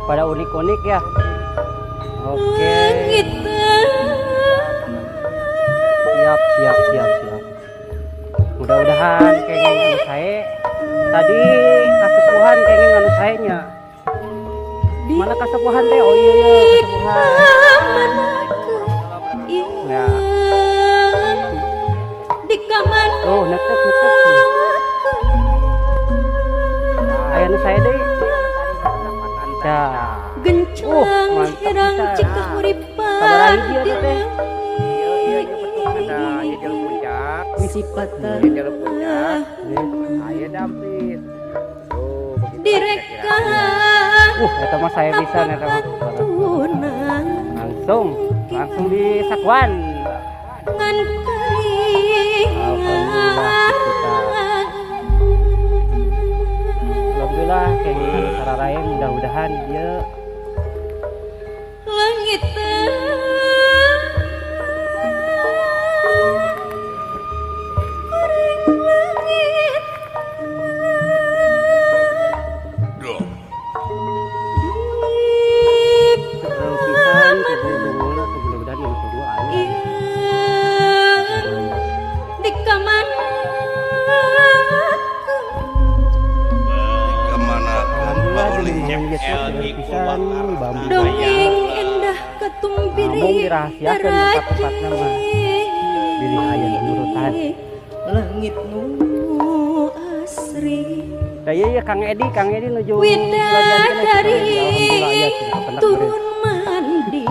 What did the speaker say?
Pada unik-unik ya. Oke. Siap. Mudah-mudahan kenging anu saya tadi kasepuhan kenging anu saya nya. Mana kasepuhan teh? Oh iya kasepuhan. Ya. Oh, netek. Aya anu saya deui. Gencang hirang cika huripan Sabaraha hiji eta teh? Iya betul ada jejel puncak. sipatan Jejel puncak. Aya dampit. Oh, begitu. direka Eta mah saya bisa eta mah. tunang Langsung di sakuan. ngan Alhamdulillah kenging sararaya mudah-mudahan dia langit pisan mudah-mudahan yang kedua aya. di kamar Pisan bambu dongeng endah katumbiri ngomong dirahasiakeun tempat-tempat nama pilih aya nurutan. langit nu asri Da ieu Kang Edi nuju widadari alhamdulillah aya cenah pendak turun mandi